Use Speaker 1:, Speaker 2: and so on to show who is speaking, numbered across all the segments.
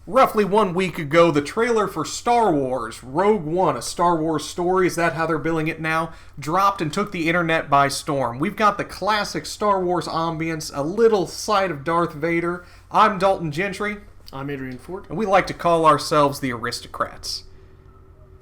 Speaker 1: Roughly 1 week ago, the trailer for Star Wars Rogue One, a Star Wars story, is that how they're billing it now, dropped and took the internet by storm. We've got the classic Star Wars ambience, a little sight of Darth Vader. I'm Dalton Gentry.
Speaker 2: I'm Adrian Fort.
Speaker 1: And we like to call ourselves the Aristocrats.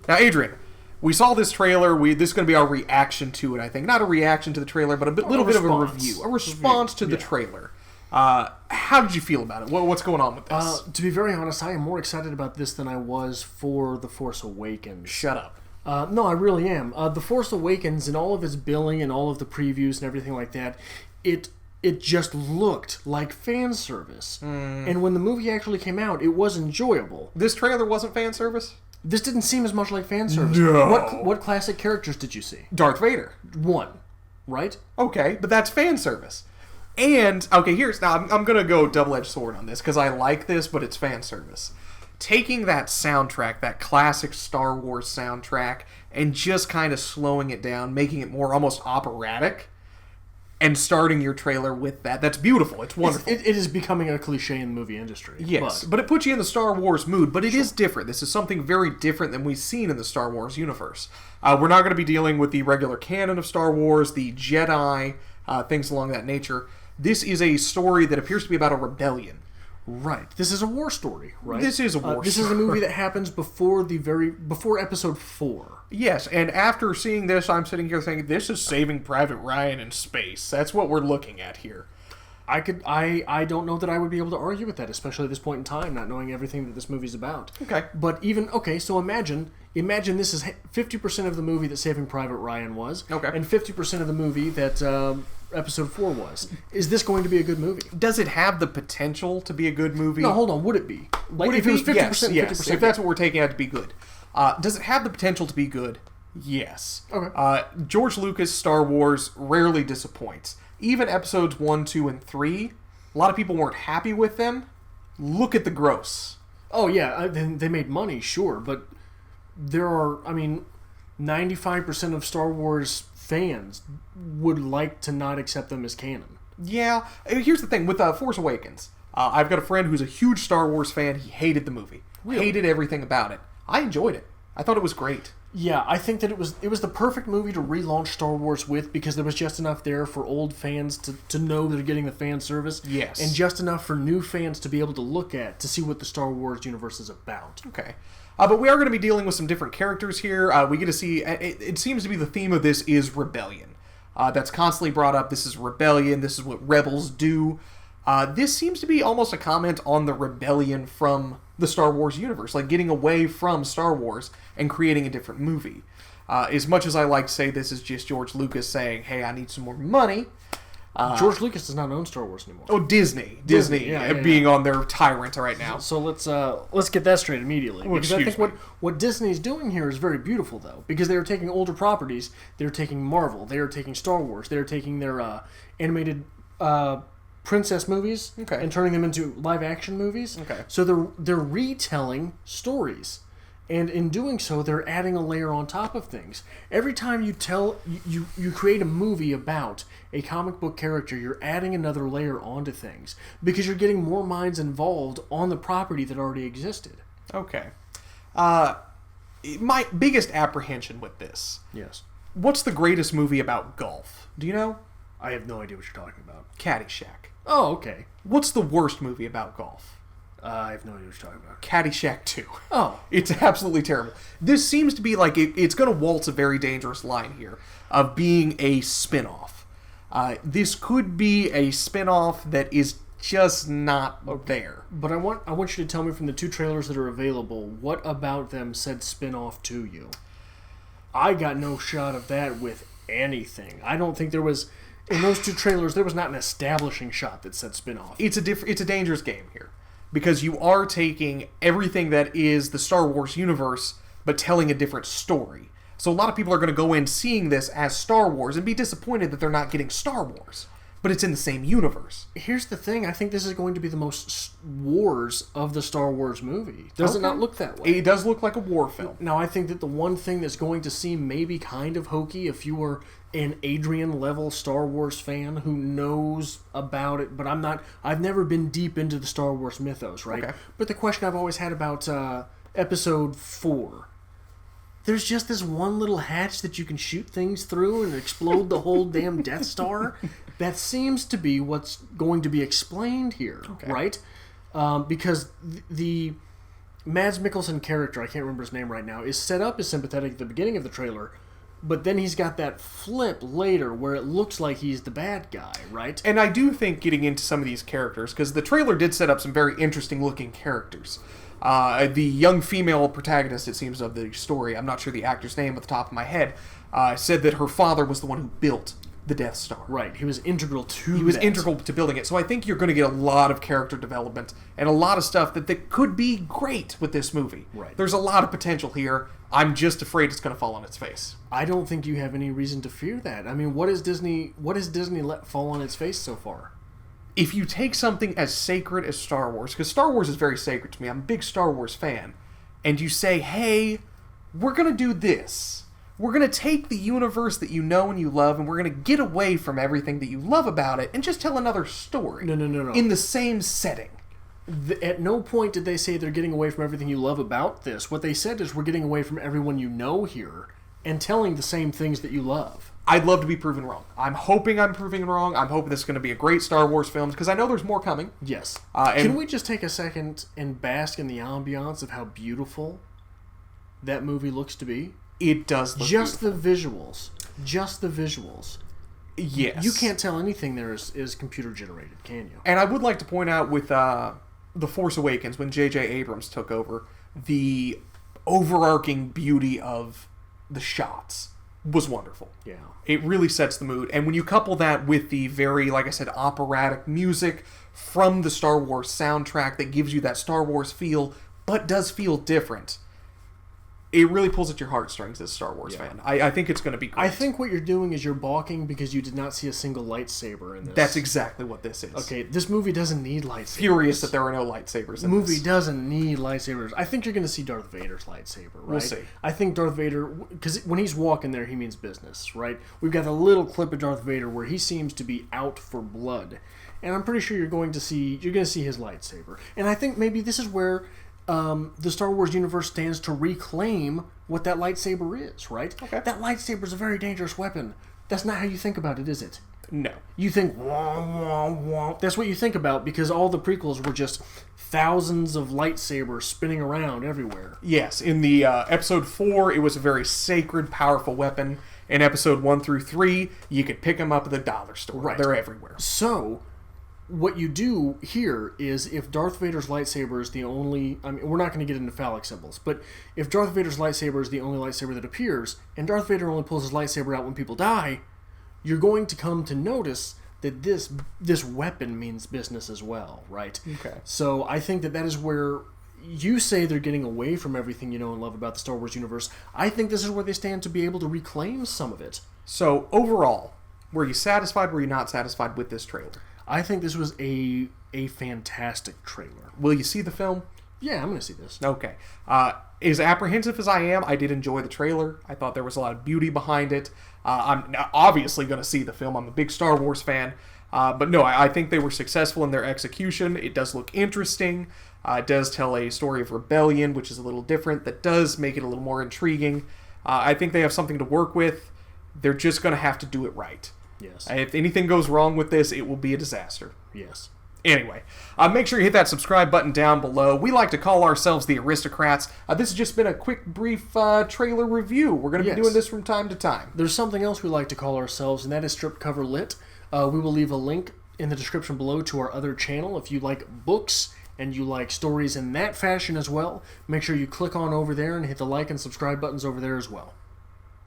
Speaker 1: Now, Adrian, we saw this trailer. This is going to be our reaction to it, I think. Not a reaction to the trailer, but little bit of a review. A response to the trailer. How did you feel about it? What's going on with this?
Speaker 2: To be very honest, I am more excited about this than I was for The Force Awakens.
Speaker 1: Shut up.
Speaker 2: No, I really am. The Force Awakens and all of its billing and all of the previews and everything like that, it just looked like fan service. And when the movie actually came out, it was enjoyable.
Speaker 1: This trailer wasn't fan service?
Speaker 2: This didn't seem as much like fan service.
Speaker 1: No.
Speaker 2: What classic characters did you see?
Speaker 1: Darth Vader.
Speaker 2: One, right?
Speaker 1: Okay, but that's fan service. And, okay, now I'm going to go double-edged sword on this, because I like this, but it's fan service. Taking that soundtrack, that classic Star Wars soundtrack, and just kind of slowing it down, making it more almost operatic, and starting your trailer with that. That's beautiful. It's wonderful.
Speaker 2: It is becoming a cliche in the movie industry.
Speaker 1: Yes, but it puts you in the Star Wars mood, but it is different. This is something very different than we've seen in the Star Wars universe. We're not going to be dealing with the regular canon of Star Wars, the Jedi, things along that nature. This is a story that appears to be about a rebellion.
Speaker 2: Right. This is a war story, right?
Speaker 1: This is a war story.
Speaker 2: This is a movie that happens before episode 4.
Speaker 1: Yes, and after seeing this, I'm sitting here thinking, this is Saving Private Ryan in space. That's what we're looking at here.
Speaker 2: I don't know that I would be able to argue with that, especially at this point in time, not knowing everything that this movie's about.
Speaker 1: Okay.
Speaker 2: But so imagine this is 50% of the movie that Saving Private Ryan was, and 50% of the movie that episode 4 was. Is this going to be a good movie?
Speaker 1: Does it have the potential to be a good movie?
Speaker 2: No, hold on. Would it be?
Speaker 1: Would it be? 50%, yes. If that's what we're taking out to be good. Does it have the potential to be good? Yes.
Speaker 2: Okay.
Speaker 1: George Lucas' Star Wars rarely disappoints. Even episodes 1, 2, and 3, a lot of people weren't happy with them. Look at the gross.
Speaker 2: Oh, yeah. They made money, sure, but there are, 95% of Star Wars fans would like to not accept them as canon.
Speaker 1: Yeah. Here's the thing. With Force Awakens, I've got a friend who's a huge Star Wars fan. He hated the movie.
Speaker 2: Really?
Speaker 1: Hated everything about it. I enjoyed it. I thought it was great.
Speaker 2: Yeah, I think that it was the perfect movie to relaunch Star Wars with, because there was just enough there for old fans to know they're getting the fan service.
Speaker 1: Yes.
Speaker 2: And just enough for new fans to be able to look at to see what the Star Wars universe is about.
Speaker 1: Okay. But we are going to be dealing with some different characters here. We get to see, it seems to be the theme of this is rebellion. That's constantly brought up. This is rebellion. This is what rebels do. This seems to be almost a comment on the rebellion from the Star Wars universe, like getting away from Star Wars and creating a different movie. As much as I like to say this is just George Lucas saying, hey, I need some more money.
Speaker 2: George Lucas does not own Star Wars anymore.
Speaker 1: Oh, Disney being on their tyrant right now.
Speaker 2: So let's get that straight immediately. Because I think what Disney's doing here is very beautiful, though, because they are taking older properties, they're taking Marvel, they are taking Star Wars, they're taking their animated princess movies and turning them into live-action movies.
Speaker 1: Okay.
Speaker 2: So they're retelling stories. And in doing so, they're adding a layer on top of things. Every time you create a movie about a comic book character, you're adding another layer onto things, because you're getting more minds involved on the property that already existed.
Speaker 1: Okay. My biggest apprehension with this.
Speaker 2: Yes.
Speaker 1: What's the greatest movie about golf? Do you know?
Speaker 2: I have no idea what you're talking about.
Speaker 1: Caddyshack.
Speaker 2: Oh, okay.
Speaker 1: What's the worst movie about golf?
Speaker 2: I have no idea what you're talking about.
Speaker 1: Caddyshack 2.
Speaker 2: Oh.
Speaker 1: It's absolutely terrible. This seems to be like it's going to waltz a very dangerous line here of being a spin-off. This could be a spin-off that is just not there.
Speaker 2: But I want you to tell me, from the 2 trailers that are available, what about them said spin-off to you? I got no shot of that with anything. I don't think there was, in those 2 trailers, there was not an establishing shot that said spin-off.
Speaker 1: It's a dangerous game here, because you are taking everything that is the Star Wars universe, but telling a different story. So a lot of people are going to go in seeing this as Star Wars and be disappointed that they're not getting Star Wars. but it's in the same universe.
Speaker 2: Here's the thing. I think this is going to be the most wars of the Star Wars movie. Does it not look that way?
Speaker 1: It does look like a war film.
Speaker 2: Now, I think that the one thing that's going to seem maybe kind of hokey if you were an Adrian-level Star Wars fan who knows about it, but I've never been deep into the Star Wars mythos, right?
Speaker 1: Okay.
Speaker 2: But the question I've always had about Episode 4, there's just this one little hatch that you can shoot things through and explode the whole damn Death Star. That seems to be what's going to be explained here, right? Because the Mads Mikkelsen character, I can't remember his name right now, is set up as sympathetic at the beginning of the trailer, but then he's got that flip later where it looks like he's the bad guy, right?
Speaker 1: And I do think getting into some of these characters, because the trailer did set up some very interesting looking characters. The young female protagonist, it seems, of the story, I'm not sure the actor's name at the top of my head, said that her father was the one who built the Death Star.
Speaker 2: Right, he was integral to
Speaker 1: He was integral to building it. So I think you're going to get a lot of character development and a lot of stuff that could be great with this movie.
Speaker 2: Right.
Speaker 1: There's a lot of potential here. I'm just afraid it's going to fall on its face.
Speaker 2: I don't think you have any reason to fear that. I mean, what has Disney let fall on its face so far?
Speaker 1: If you take something as sacred as Star Wars, because Star Wars is very sacred to me, I'm a big Star Wars fan, and you say, hey, we're going to do this. We're going to take the universe that you know and you love, and we're going to get away from everything that you love about it and just tell another story.
Speaker 2: No.
Speaker 1: In the same setting.
Speaker 2: At no point did they say they're getting away from everything you love about this. What they said is we're getting away from everyone you know here and telling the same things that you love.
Speaker 1: I'd love to be proven wrong. I'm hoping I'm proving wrong. I'm hoping this is going to be a great Star Wars film, because I know there's more coming.
Speaker 2: Yes.
Speaker 1: And
Speaker 2: Can we just take a second and bask in the ambiance of how beautiful that movie looks to be?
Speaker 1: It does look
Speaker 2: Just
Speaker 1: beautiful.
Speaker 2: the visuals.
Speaker 1: Yes.
Speaker 2: You can't tell anything there is computer generated, can you?
Speaker 1: And I would like to point out with The Force Awakens, when J.J. Abrams took over, the overarching beauty of the shots was wonderful.
Speaker 2: Yeah.
Speaker 1: It really sets the mood. And when you couple that with the very, like I said, operatic music from the Star Wars soundtrack that gives you that Star Wars feel, but does feel different, it really pulls at your heartstrings as a Star Wars fan. I think it's going to be great.
Speaker 2: I think what you're doing is you're balking because you did not see a single lightsaber in this.
Speaker 1: That's exactly what this is.
Speaker 2: Okay, this movie doesn't need lightsabers.
Speaker 1: Furious that there are no lightsabers in
Speaker 2: movie
Speaker 1: this.
Speaker 2: doesn't need lightsabers. I think you're going to see Darth Vader's lightsaber, right?
Speaker 1: We'll see.
Speaker 2: I think Darth Vader, because when he's walking there, he means business, right? We've got a little clip of Darth Vader where he seems to be out for blood, and I'm pretty sure you're going to see his lightsaber. And I think maybe this is where the Star Wars universe stands to reclaim what that lightsaber is, right?
Speaker 1: Okay.
Speaker 2: That lightsaber is a very dangerous weapon. That's not how you think about it, is it?
Speaker 1: No.
Speaker 2: You think, wah, wah, wah. That's what you think about, because all the prequels were just thousands of lightsabers spinning around everywhere.
Speaker 1: Yes, in the episode 4, it was a very sacred, powerful weapon. In episode 1 through 3, you could pick them up at the dollar store.
Speaker 2: Right.
Speaker 1: They're everywhere.
Speaker 2: So, what you do here is, if Darth Vader's lightsaber is the only... I mean, we're not going to get into phallic symbols, but if Darth Vader's lightsaber is the only lightsaber that appears, and Darth Vader only pulls his lightsaber out when people die, you're going to come to notice that this weapon means business as well, right?
Speaker 1: Okay.
Speaker 2: So I think that is where you say they're getting away from everything you know and love about the Star Wars universe. I think this is where they stand to be able to reclaim some of it.
Speaker 1: So, overall, were you satisfied, were you not satisfied with this trailer?
Speaker 2: I think this was a fantastic trailer.
Speaker 1: Will you see the film?
Speaker 2: Yeah, I'm going to see this.
Speaker 1: Okay. As apprehensive as I am, I did enjoy the trailer. I thought there was a lot of beauty behind it. I'm obviously going to see the film. I'm a big Star Wars fan. But no, I think they were successful in their execution. It does look interesting. It does tell a story of rebellion, which is a little different. That does make it a little more intriguing. I think they have something to work with. They're just going to have to do it right.
Speaker 2: Yes.
Speaker 1: If anything goes wrong with this, it will be a disaster.
Speaker 2: Yes.
Speaker 1: Anyway, make sure you hit that subscribe button down below. We like to call ourselves the Aristocrats. This has just been a quick, brief trailer review. We're going to be doing this from time to time.
Speaker 2: There's something else we like to call ourselves, and that is Strip Cover Lit. We will leave a link in the description below to our other channel. If you like books and you like stories in that fashion as well, make sure you click on over there and hit the like and subscribe buttons over there as well.